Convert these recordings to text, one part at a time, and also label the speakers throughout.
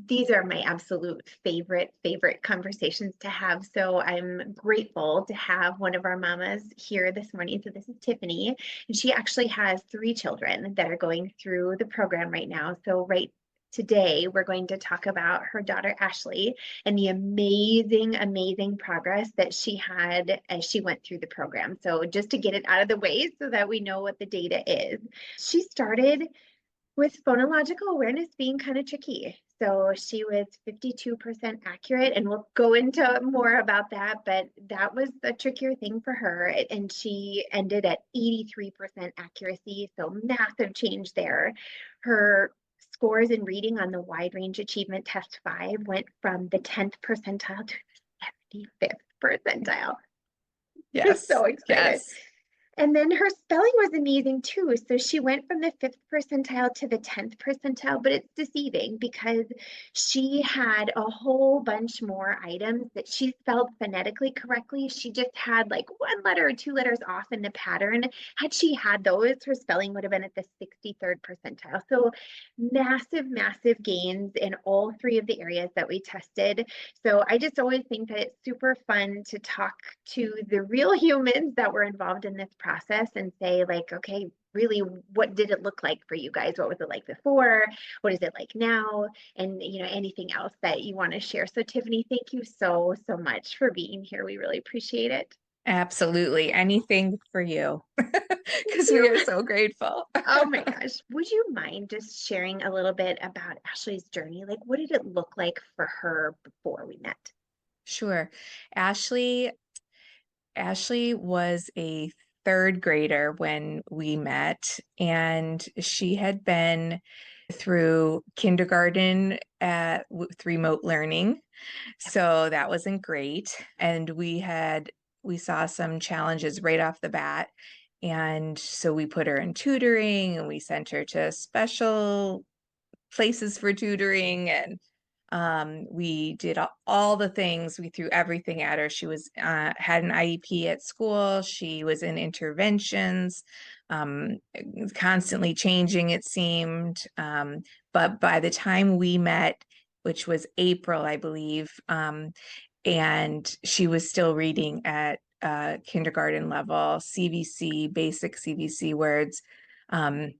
Speaker 1: these are my absolute favorite conversations to have. So I'm grateful to have one of our mamas here this morning. So this is Tiffany, and she actually has three children that are going through the program right now. So right today, we're going to talk about her daughter Ashley and the amazing progress that she had as she went through the program. So just to get it out of the way so that we know what the data is. She started with phonological awareness being kind of tricky. So she was 52% accurate, and we'll go into more about that, but that was the trickier thing for her. And she ended at 83% accuracy, so massive change there. Her scores in reading on the wide range achievement test 5 went from the 10th percentile to the 75th percentile.
Speaker 2: Yes.
Speaker 1: So excited.
Speaker 2: Yes.
Speaker 1: And then her spelling was amazing too. So she went from the 5th percentile to the 10th percentile, but it's deceiving because she had a whole bunch more items that she spelled phonetically correctly. She just had like one letter or two letters off in the pattern. Had she had those, her spelling would have been at the 63rd percentile. So massive gains in all three of the areas that we tested. So I just always think that it's super fun to talk to the real humans that were involved in this process and say like, okay, really, what did it look like for you guys? What was it like before? What is it like now? And anything else that you want to share. So Tiffany, thank you so much for being here. We really appreciate it.
Speaker 2: Absolutely. Anything for you
Speaker 1: Thank
Speaker 2: because we
Speaker 1: you.
Speaker 2: are so grateful.
Speaker 1: Oh my gosh. Would you mind just sharing a little bit about Ashley's journey? Like, what did it look like for her before we met?
Speaker 2: Sure. Ashley, Ashley was a third grader when we met, and she had been through kindergarten with remote learning. So that wasn't great. And we saw some challenges right off the bat. And so we put her in tutoring and we sent her to special places for tutoring, and we did all the things. We threw everything at her. She was had an IEP at school. She was in interventions, um, constantly changing, it seemed. But by the time we met, which was April, I believe, and she was still reading at kindergarten level, CVC, basic CVC words, um,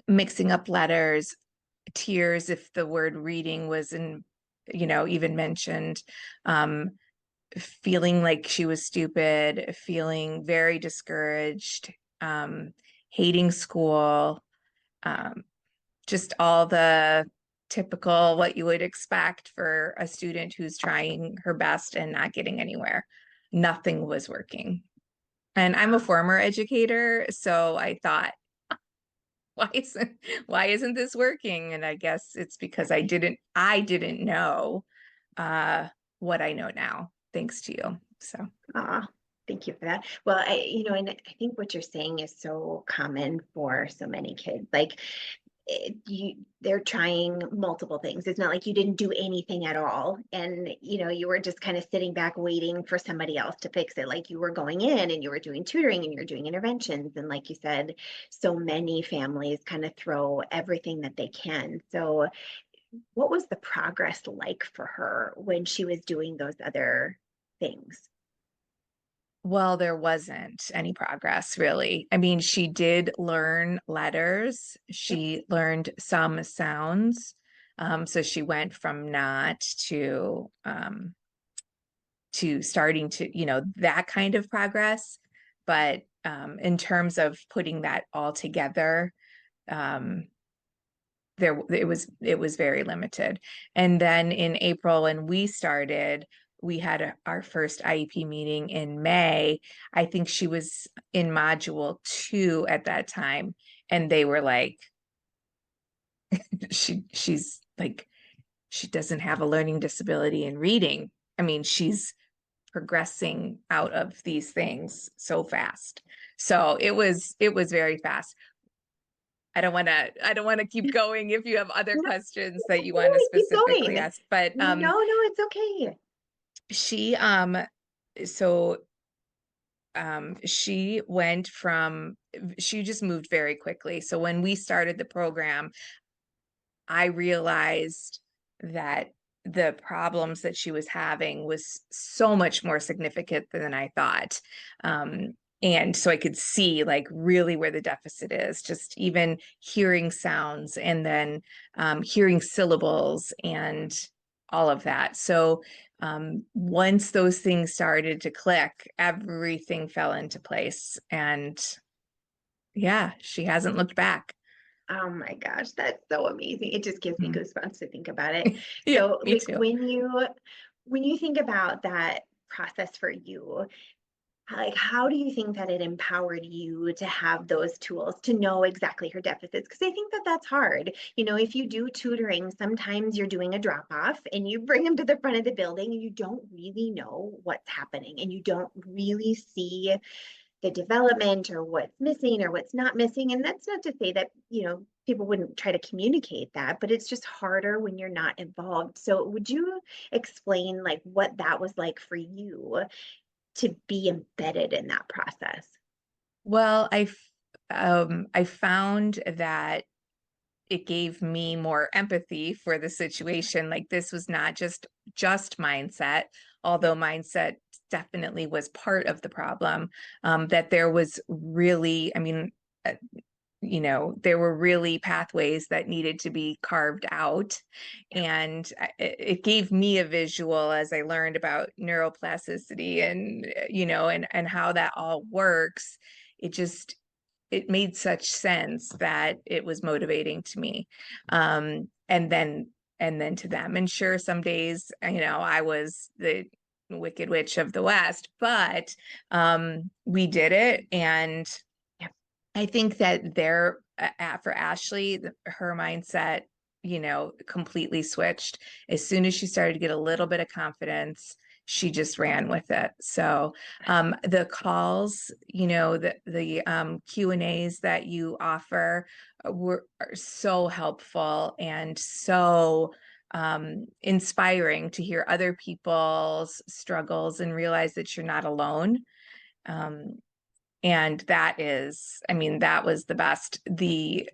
Speaker 2: mixing up letters, tears if the word reading was even mentioned, um, feeling like she was stupid, feeling very discouraged, um, hating school, um, just all the typical what you would expect for a student who's trying her best and not getting anywhere. Nothing was working. And I'm a former educator, so I thought, why isn't why isn't this working? And I guess it's because I didn't know uh what I know now, thanks to you. So
Speaker 1: Thank you for that. Well, and I think what you're saying is so common for so many kids. Like they're trying multiple things. It's not like you didn't do anything at all. And, you were just kind of sitting back waiting for somebody else to fix it. Like you were going in and you were doing tutoring and you're doing interventions. And like you said, so many families kind of throw everything that they can. So what was the progress like for her when she was doing those other things?
Speaker 2: well, there wasn't any progress really. I mean, she did learn letters,
Speaker 1: Yep.
Speaker 2: she learned some sounds. So she went from not to starting to, that kind of progress. But in terms of putting that all together, um, it was very limited. And then in April, when we started, we had our first IEP meeting in May. I think she was in module 2 at that time, and they were like, she's like, she doesn't have a learning disability in reading. I mean, she's progressing out of these things so fast. So it was very fast. I don't want to keep going if you have other
Speaker 1: No,
Speaker 2: questions that you want to
Speaker 1: no, keep
Speaker 2: specifically
Speaker 1: going.
Speaker 2: ask. But
Speaker 1: No, it's okay.
Speaker 2: she so she went from she just moved very quickly. So when we started the program, I realized that the problems that she was having was so much more significant than I thought. And so I could see like really where the deficit is, just even hearing sounds and then hearing syllables and all of that. So once those things started to click, everything fell into place. And yeah, she hasn't looked back.
Speaker 1: Oh my gosh, that's so amazing. It just gives me
Speaker 2: Mhm.
Speaker 1: goosebumps to think about it.
Speaker 2: Yeah,
Speaker 1: So
Speaker 2: me
Speaker 1: like
Speaker 2: too.
Speaker 1: when you think about that process for you, like how do you think that it empowered you to have those tools to know exactly her deficits? Because I think that that's hard. If you do tutoring, sometimes you're doing a drop off and you bring them to the front of the building and you don't really know what's happening and you don't really see the development or what's missing or what's not missing. And that's not to say that, people wouldn't try to communicate that, but it's just harder when you're not involved. So would you explain like what that was like for you to be embedded in that process?
Speaker 2: Well, I found that it gave me more empathy for the situation. Like this was not just mindset, although mindset definitely was part of the problem. That there was really, I mean, uh, there were really pathways that needed to be carved out. And it gave me a visual as I learned about neuroplasticity and, and how that all works. It just, it made such sense that it was motivating to me. And then to them. And sure, some days, I was the wicked witch of the West, but we did it. And
Speaker 1: Yeah.
Speaker 2: I think that there for Ashley, her mindset, completely switched. As soon as she started to get a little bit of confidence, she just ran with it. So the calls, the Q&As that you offer are so helpful and so inspiring to hear other people's struggles and realize that you're not alone. Um, and that is, I mean, that was the best. The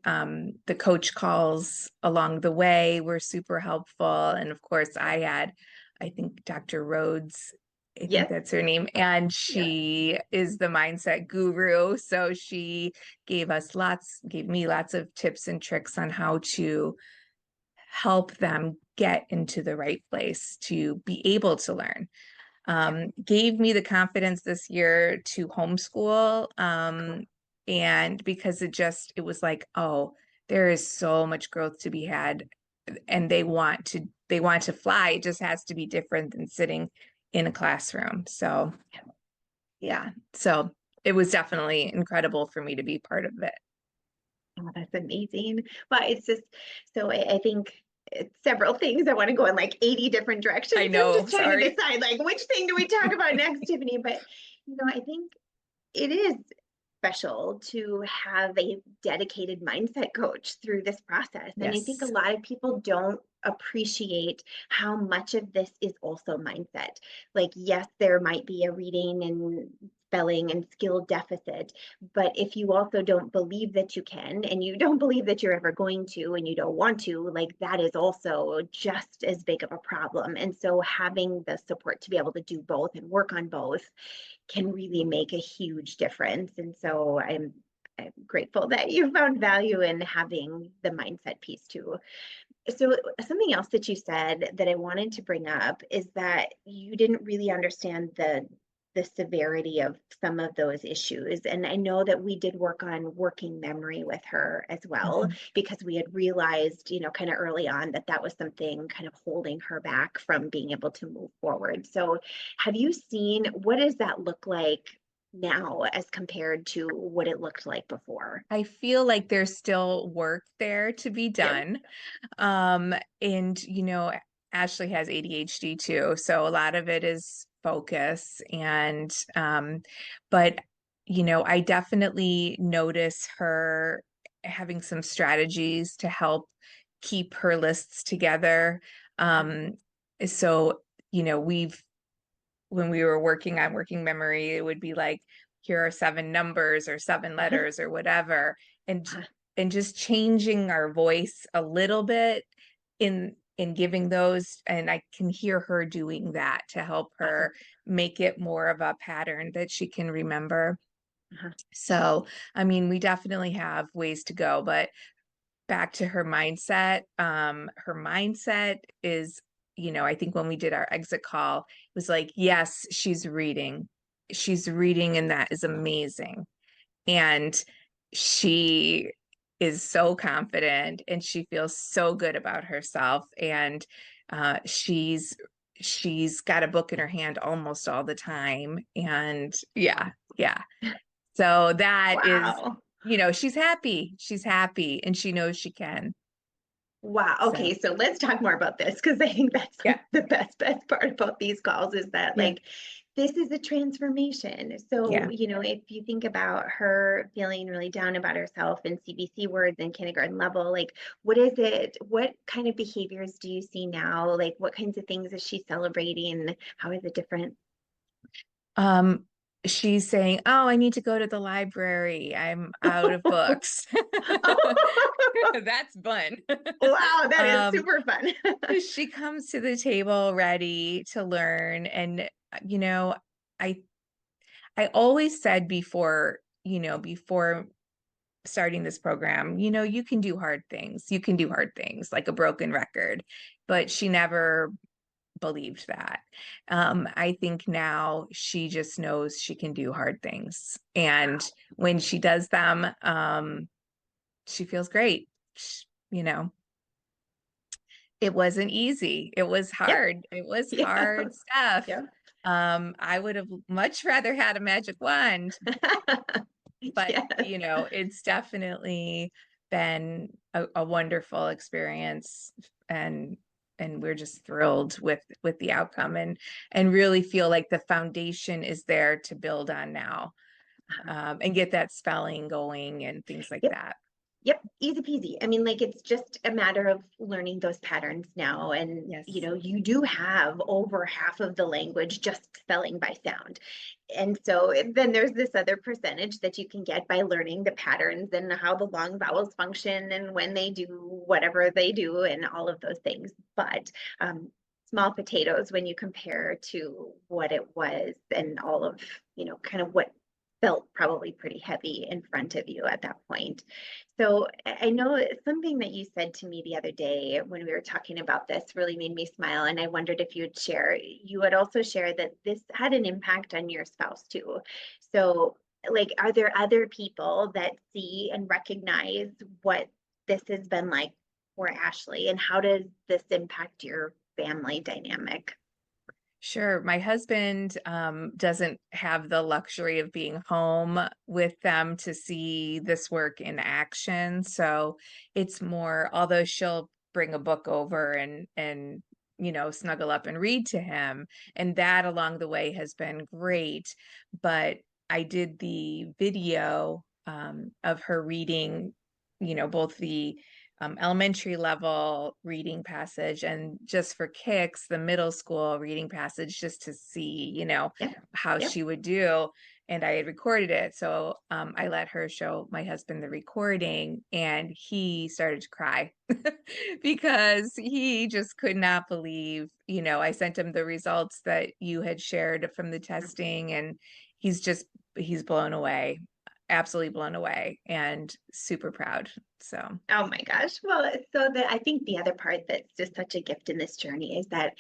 Speaker 2: coach calls along the way were super helpful. And of course I think Dr. Rhodes, I think
Speaker 1: Yes.
Speaker 2: that's her name, and
Speaker 1: Yeah.
Speaker 2: she is the mindset guru. So she gave me lots of tips and tricks on how to help them get into the right place to be able to learn.
Speaker 1: Yeah.
Speaker 2: Gave me the confidence this year to homeschool.
Speaker 1: Cool.
Speaker 2: And because it was like, oh, there is so much growth to be had, and they want to fly. It just has to be different than sitting in a classroom. So yeah, so it was definitely incredible for me to be part of it.
Speaker 1: Oh, that's amazing. But it's just so I think it's several things. I want to go in like 80 different
Speaker 2: I
Speaker 1: directions. So I'm
Speaker 2: know,
Speaker 1: just trying to
Speaker 2: sorry.
Speaker 1: decide like which thing do we talk about next, Tiffany? But I think it is special to have a dedicated mindset coach through this process. And I think a
Speaker 2: Yes.
Speaker 1: lot of people don't appreciate how much of this is also mindset. Like, yes, there might be a reading and spelling and skill deficit, but if you also don't believe that you can and you don't believe that you're ever going to and you don't want to, like that is also just as big of a problem. And so having the support to be able to do both and work on both can really make a huge difference. And so I'm grateful that you found value in having the mindset piece too. So something else that you said that I wanted to bring up is that you didn't really understand the severity of some of those issues. And I know that we did work on working memory with her as well,
Speaker 2: Mhm.
Speaker 1: because we had realized, kind of early on that that was something kind of holding her back from being able to move forward. So have you seen, what does that look like now as compared to what it looked like before?
Speaker 2: I feel like there's still work there to be
Speaker 1: Yep.
Speaker 2: done. And Ashley has ADHD too, so a lot of it is focus and but I definitely notice her having some strategies to help keep her lists together. Um, so we've when we were working on working memory, it would be like, here are 7 numbers or 7 letters or whatever. And
Speaker 1: Uh-huh.
Speaker 2: and just changing our voice a little bit in in giving those, and I can hear her doing that to help
Speaker 1: Awesome.
Speaker 2: her make it more of a pattern that she can remember.
Speaker 1: Uh-huh.
Speaker 2: So, I mean, we definitely have ways to go, but back to her mindset is, I think when we did our exit call, it was like, yes, she's reading, and that is amazing. And she is so confident, and she feels so good about herself, and she's got a book in her hand almost all the time, and yeah, so that is,
Speaker 1: Wow.
Speaker 2: she's happy, and she knows she can.
Speaker 1: Wow.
Speaker 2: So
Speaker 1: Okay, so let's talk more about this because I think that's
Speaker 2: yeah,
Speaker 1: like the best part about these calls is that
Speaker 2: yeah,
Speaker 1: like this is a transformation. So,
Speaker 2: yeah.
Speaker 1: if you think about her feeling really down about herself in CBC words and kindergarten level, like what is it? What kind of behaviors do you see now? Like what kinds of things is she celebrating? How is it different?
Speaker 2: Um, she's saying, "Oh, I need to go to the library. I'm out of books." That's fun.
Speaker 1: Wow, that is
Speaker 2: Um,
Speaker 1: super fun.
Speaker 2: she comes to the table ready to learn, and you know, I I always said before starting this program, you can do hard things. You can do hard things like a broken record, but she never believed that. I think now she just knows she can do hard things. And
Speaker 1: Wow.
Speaker 2: when she does them, she feels great. You know, it wasn't easy. It was
Speaker 1: Yep.
Speaker 2: hard. It was
Speaker 1: Yeah.
Speaker 2: hard stuff.
Speaker 1: Yep.
Speaker 2: I would have much rather had a magic wand, but
Speaker 1: Yes.
Speaker 2: it's definitely been a wonderful experience, and we're just thrilled with the outcome, and really feel like the foundation is there to build on now, and get that spelling going and things like
Speaker 1: Yep.
Speaker 2: that.
Speaker 1: Yep, easy peasy. I mean, like it's just a matter of learning those patterns now. And,
Speaker 2: Yes.
Speaker 1: you do have over half of the language just spelling by sound. And so then there's this other percentage that you can get by learning the patterns and how the long vowels function and when they do whatever they do and all of those things. But small potatoes when you compare to what it was and all of, kind of what felt probably pretty heavy in front of you at that point. So I know something that you said to me the other day when we were talking about this really made me smile. And I wondered if you'd share, you had also shared that this had an impact on your spouse too. So, like, are there other people that see and recognize what this has been like for Ashley? And how does this impact your family dynamic?
Speaker 2: Sure. My husband doesn't have the luxury of being home with them to see this work in action. So it's more, although she'll bring a book over and snuggle up and read to him, and that along the way has been great. But I did the video of her reading, both the elementary level reading passage, and just for kicks, the middle school reading passage, just to see,
Speaker 1: Yep.
Speaker 2: how
Speaker 1: Yep.
Speaker 2: she would do. And I had recorded it. So I let her show my husband the recording, and he started to cry because he just could not believe, I sent him the results that you had shared from the testing, and he's blown away, absolutely blown away, and super proud. So
Speaker 1: Oh my gosh. Well, I think the other part that's just such a gift in this journey is that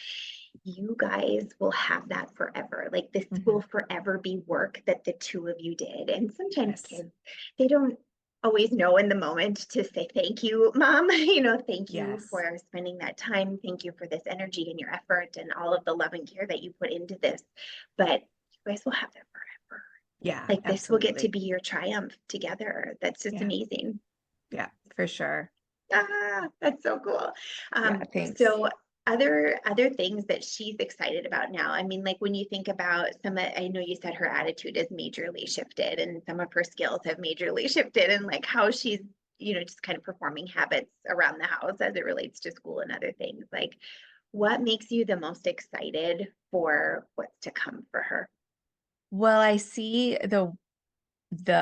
Speaker 1: you guys will have that forever. Like this will
Speaker 2: mhm.
Speaker 1: forever be work that the two of you did. And sometimes
Speaker 2: Yes.
Speaker 1: kids, they don't always know in the moment to say thank you, mom. Thank you
Speaker 2: Yes.
Speaker 1: for spending that time. Thank you for this energy and your effort and all of the love and care that you put into this. But you guys will have that forever.
Speaker 2: Yeah,
Speaker 1: Like this will get to
Speaker 2: absolutely.
Speaker 1: be your triumph together. That's just
Speaker 2: Yeah.
Speaker 1: amazing.
Speaker 2: Yeah, for sure.
Speaker 1: Ah, that's so cool.
Speaker 2: Yeah, thanks.
Speaker 1: So other things that she's excited about now. I mean, like when you think about I know you said her attitude has majorly shifted and some of her skills have majorly shifted and like how she's, just kind of performing habits around the house as it relates to school and other things. Like what makes you the most excited for what's to come for her?
Speaker 2: Well, I see the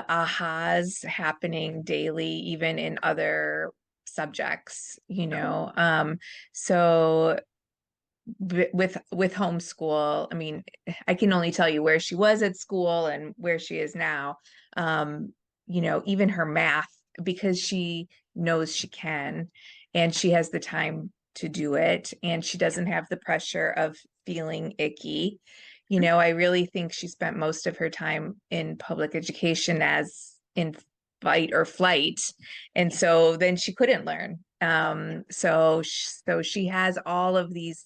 Speaker 2: ahas happening daily, even in other subjects,
Speaker 1: Cool.
Speaker 2: so with homeschool, I mean, I can only tell you where she was at school and where she is now. Um, even her math, because she knows she can and she has the time to do it and she
Speaker 1: Yeah.
Speaker 2: doesn't have the pressure of feeling icky. I really think she spent most of her time in public education as in fight or flight. And
Speaker 1: Yeah.
Speaker 2: so then she couldn't learn.
Speaker 1: Yeah.
Speaker 2: So she has all of this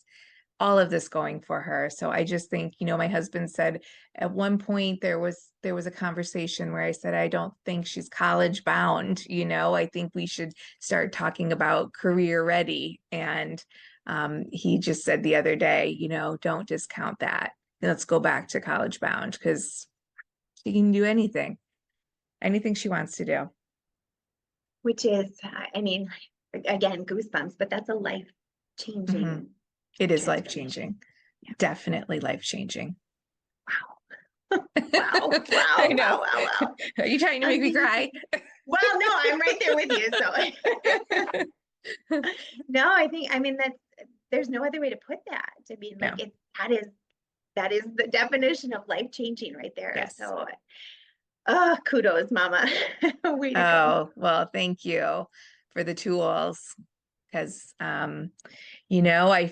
Speaker 2: going for her. So I just think, my husband said at one point there was a conversation where I said, I don't think she's college bound. I think we should start talking about career ready. And he just said the other day, don't discount that. Let's go back to college bound because she can do anything she wants to do.
Speaker 1: Which is, I mean, again, goosebumps, but that's a life
Speaker 2: Mhm.
Speaker 1: changing
Speaker 2: It is life
Speaker 1: transformation.
Speaker 2: changing,
Speaker 1: Yeah.
Speaker 2: definitely life changing.
Speaker 1: Wow. Wow.
Speaker 2: I
Speaker 1: Wow.
Speaker 2: know.
Speaker 1: Wow. Wow. Wow.
Speaker 2: Are you trying to make me cry?
Speaker 1: Amazing. Well, no, I'm right there with you. So no, I mean, there's no other way to put that. I mean, like
Speaker 2: No.
Speaker 1: that is the definition of life changing right there.
Speaker 2: Yes.
Speaker 1: So, kudos, mama. Way to go.
Speaker 2: Oh, well, thank you for the tools because I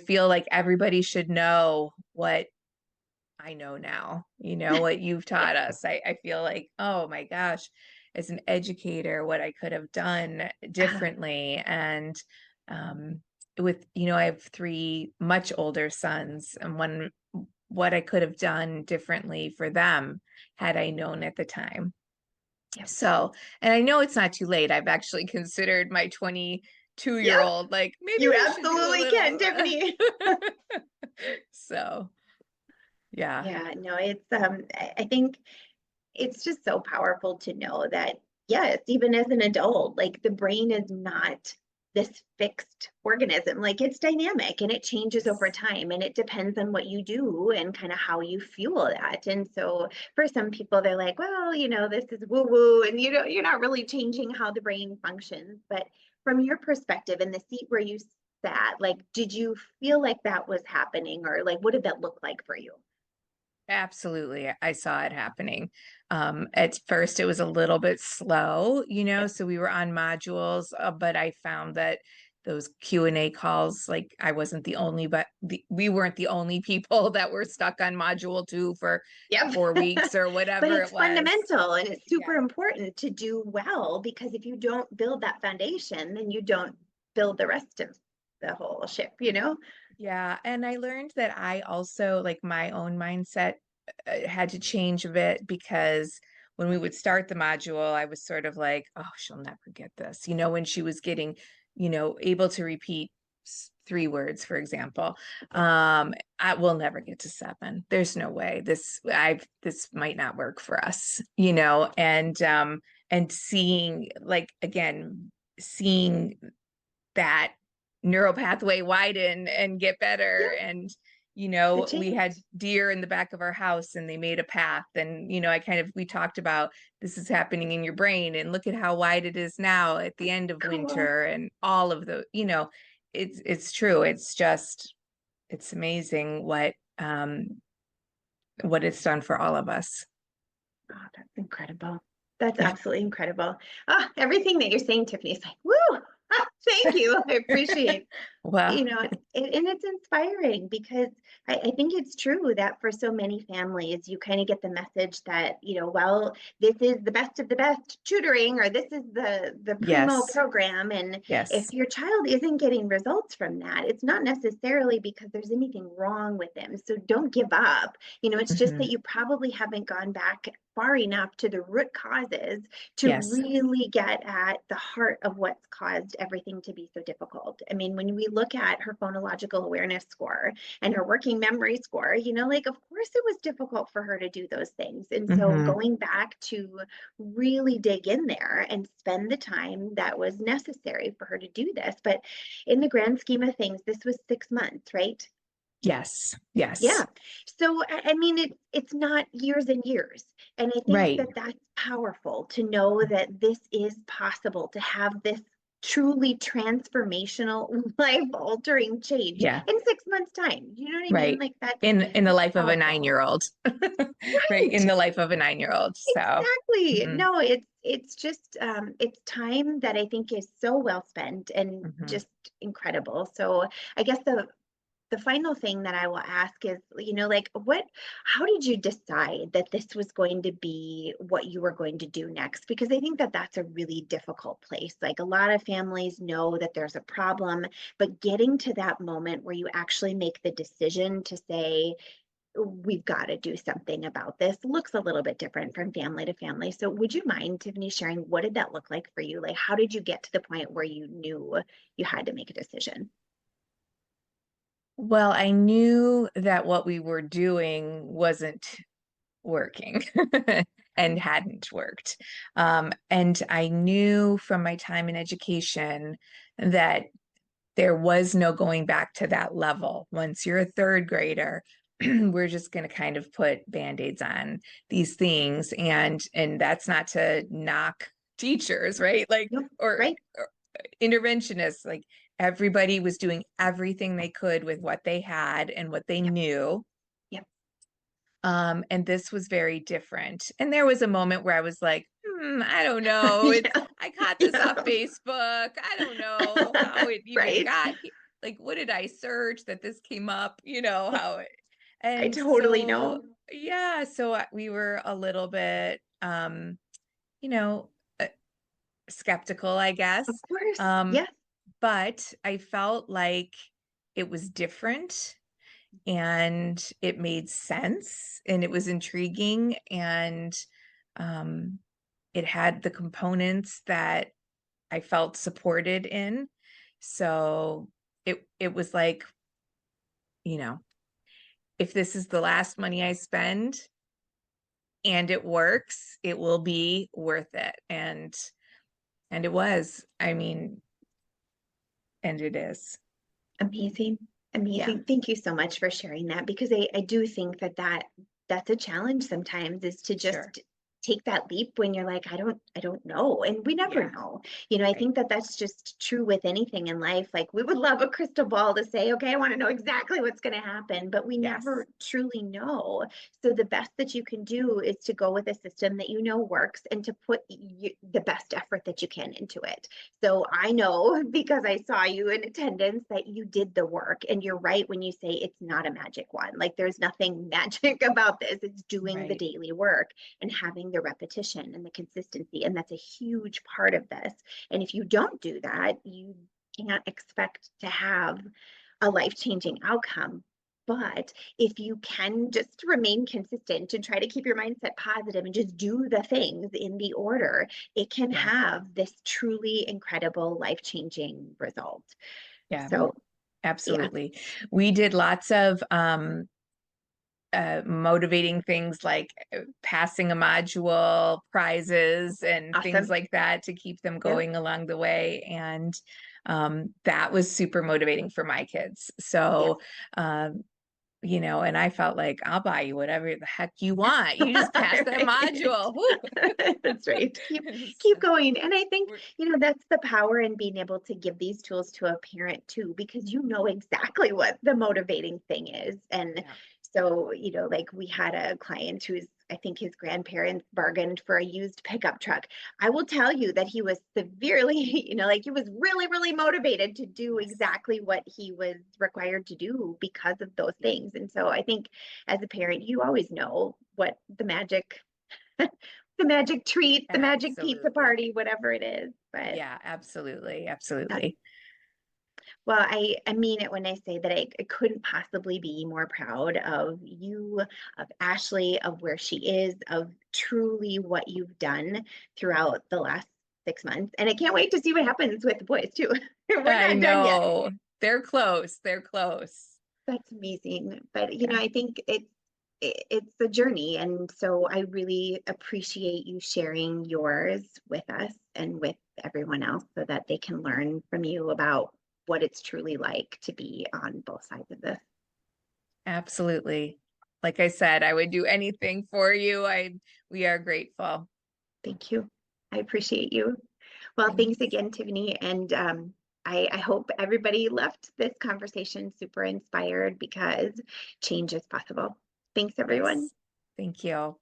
Speaker 2: feel like everybody should know what I know now, what you've taught us. I feel like, oh my gosh, as an educator, what I could have done differently. And I have three much older sons, and what I could have done differently for them had I known at the time.
Speaker 1: Yep.
Speaker 2: So, and I know it's not too late. I've actually considered my 22-year
Speaker 1: Yep.
Speaker 2: old, like maybe
Speaker 1: You
Speaker 2: we should do a
Speaker 1: absolutely can,
Speaker 2: little.
Speaker 1: Tiffany.
Speaker 2: So, yeah.
Speaker 1: Yeah, no, I think it's just so powerful to know that, yes, even as an adult, like the brain is not this fixed organism. Like it's dynamic and it changes over
Speaker 2: Yes.
Speaker 1: time and it depends on what you do and kind of how you fuel that. And so for some people, they're like, well, this is woo woo, and you're not really changing how the brain functions. But from your perspective in the seat where you sat, like, did you feel like that was happening, or like what did that look like for you?
Speaker 2: Absolutely. I saw it happening. At first, it was a little bit slow,
Speaker 1: Yep.
Speaker 2: so we were on modules, but I found that those Q&A calls, like I wasn't the only, but we weren't the only people that were stuck on module 2 for
Speaker 1: Yep.
Speaker 2: 4 weeks or
Speaker 1: But
Speaker 2: whatever
Speaker 1: it's
Speaker 2: it was.
Speaker 1: fundamental and it's super
Speaker 2: Yeah.
Speaker 1: important to do well, because if you don't build that foundation, then you don't build the rest of the whole ship.
Speaker 2: Yeah. And I learned that I also, like my own mindset had to change a bit because when we would start the module, I was sort of like, oh, she'll never get this. When she was getting, able to repeat 3 words, for example,
Speaker 1: Yep.
Speaker 2: I will never get to 7. There's no way this might not work for us, and seeing, like, again, seeing that neural pathway widen and get better.
Speaker 1: Yep.
Speaker 2: And
Speaker 1: The
Speaker 2: we had
Speaker 1: change.
Speaker 2: deer in the back of our house and they made a path, and we talked about this is happening in your brain and look at how wide it is now at the end of
Speaker 1: Cool.
Speaker 2: winter, and all of the it's true. It's amazing what it's done for all of us.
Speaker 1: Oh, that's incredible. That's absolutely incredible. Everything that you're saying, Tiffany, is like, woo, thank you. I appreciate
Speaker 2: Well,
Speaker 1: and it's inspiring because I think it's true that for so many families, you kind of get the message that, well, this is the best of the best tutoring, or this is the primo
Speaker 2: yes,
Speaker 1: program. And if
Speaker 2: yes.
Speaker 1: your child isn't getting results from that, it's not necessarily because there's anything wrong with them. So don't give up. It's just
Speaker 2: Hmm.
Speaker 1: that you probably haven't gone back far enough to the root causes to
Speaker 2: Yes.
Speaker 1: really get at the heart of what's caused everything to be so difficult. I mean, when we look at her phonological awareness score and her working memory score, like, of course it was difficult for her to do those things. And so
Speaker 2: Hmm.
Speaker 1: going back to really dig in there and spend the time that was necessary for her to do this. But in the grand scheme of things, this was 6 months, right?
Speaker 2: Yes,
Speaker 1: Yeah.
Speaker 2: yes.
Speaker 1: So I mean, it's not years and years. And I think
Speaker 2: Right.
Speaker 1: that that's powerful to know that this is possible, to have this truly transformational, life-altering change
Speaker 2: Yeah,
Speaker 1: in 6 months' time. You know what I mean?
Speaker 2: right.
Speaker 1: Like
Speaker 2: In the
Speaker 1: that's
Speaker 2: life of a
Speaker 1: powerful.
Speaker 2: 9-year-old. Right. In
Speaker 1: Right.
Speaker 2: the life of a 9-year-old. So,
Speaker 1: Exactly.
Speaker 2: mhm,
Speaker 1: No, it's just it's time that I think is so well spent and
Speaker 2: mhm.
Speaker 1: just incredible. So I guess the final thing that I will ask is, like how did you decide that this was going to be what you were going to do next? Because I think that that's a really difficult place. Like a lot of families know that there's a problem, but getting to that moment where you actually make the decision to say, we've got to do something about this looks a little bit different from family to family. So would you mind, Tiffany, sharing what did that look like for you? Like, how did you get to the point where you knew you had to make a decision?
Speaker 2: Well, I knew that what we were doing wasn't working and hadn't worked. And I knew from my time in education that there was no going back to that level. Once you're a third grader, we're just going to kind of put band-aids on these things. And that's not to knock teachers, right? Like,
Speaker 1: Nope.
Speaker 2: or,
Speaker 1: Right.
Speaker 2: or interventionists, like everybody was doing everything they could with what they had and what they
Speaker 1: Yep.
Speaker 2: knew.
Speaker 1: Yep.
Speaker 2: And this was very different. And there was a moment where I was like, I don't know.
Speaker 1: Yeah.
Speaker 2: I caught this
Speaker 1: Yeah.
Speaker 2: off Facebook. I don't know how it even
Speaker 1: Right.
Speaker 2: got here. Like, what did I search that this came up?
Speaker 1: Yeah,
Speaker 2: How it,
Speaker 1: I
Speaker 2: and
Speaker 1: totally
Speaker 2: so,
Speaker 1: know.
Speaker 2: yeah, so we were a little bit, you know, uh, skeptical, I
Speaker 1: Of
Speaker 2: guess.
Speaker 1: course.
Speaker 2: Um,
Speaker 1: Yes.
Speaker 2: but I felt like it was different and it made sense and it was intriguing and um, it had the components that I felt supported in. So it was like, you know, if this is the last money I spend and it works, it will be worth it. And it was. I mean, and it is.
Speaker 1: Amazing.
Speaker 2: Yeah,
Speaker 1: Amazing. Thank you so much for sharing that because I do think that that's a challenge sometimes is to
Speaker 2: sure.
Speaker 1: just take that leap when you're like, I don't know. And we never
Speaker 2: Yeah,
Speaker 1: know. I
Speaker 2: right.
Speaker 1: think that that's just true with anything in life. Like we would love a crystal ball to say, okay, I want to know exactly what's going to happen, but we
Speaker 2: Yes,
Speaker 1: never truly know. So the best that you can do is to go with a system that you know works and to put the best effort that you can into it. So I know because I saw you in attendance that you did the work. And you're right when you say it's not a magic one. Like there's nothing magic about this. It's doing the
Speaker 2: right.
Speaker 1: daily work and having the repetition and the consistency. And that's a huge part of this. And if you don't do that, you can't expect to have a life changing outcome. But if you can just remain consistent and try to keep your mindset positive and just do the things in the order, it can
Speaker 2: Yeah,
Speaker 1: have this truly incredible life changing result.
Speaker 2: yeah,
Speaker 1: So, yeah,
Speaker 2: absolutely. We did lots of motivating things like passing a module, prizes, and things
Speaker 1: awesome.
Speaker 2: like that to keep them
Speaker 1: Yep.
Speaker 2: going along the way. And that was super motivating for my kids.
Speaker 1: Yes.
Speaker 2: So, um, and I felt like I'll buy you whatever the heck you want. You just pass that
Speaker 1: Right.
Speaker 2: module. Woo.
Speaker 1: That's right. Keep keep
Speaker 2: So
Speaker 1: going. And I think,
Speaker 2: we're,
Speaker 1: that's the power in being able to give these tools to a parent too, because you know exactly what the motivating thing is. And
Speaker 2: yeah,
Speaker 1: so, like we had a client who's, I think his grandparents bargained for a used pickup truck. I will tell you that he was severely, like he was really, really motivated to do
Speaker 2: yes,
Speaker 1: exactly what he was required to do because of those
Speaker 2: yeah,
Speaker 1: things. And so I think as a parent, you always know what the magic, the magic treat, the magic pizza
Speaker 2: absolutely.
Speaker 1: party, whatever it is. But
Speaker 2: Yeah, absolutely.
Speaker 1: yeah.
Speaker 2: Absolutely.
Speaker 1: Well, I mean it when I say that I couldn't possibly be more proud of you, of Ashley, of where she is, of truly what you've done throughout the last 6 months. And I can't wait to see what happens with the boys too. We're
Speaker 2: I
Speaker 1: not done yet.
Speaker 2: know. They're close. They're close.
Speaker 1: That's amazing. But
Speaker 2: Yeah,
Speaker 1: I think it's a journey. And so I really appreciate you sharing yours with us and with everyone else so that they can learn from you about what it's truly like to be on both sides of this.
Speaker 2: absolutely. Like I said, I would do anything for you. We are grateful.
Speaker 1: Thank you. I appreciate you. Well, thanks
Speaker 2: Thanks.
Speaker 1: again, Tiffany. And I hope everybody left this conversation super inspired because change is possible. Thanks, everyone.
Speaker 2: Yes. Thank you.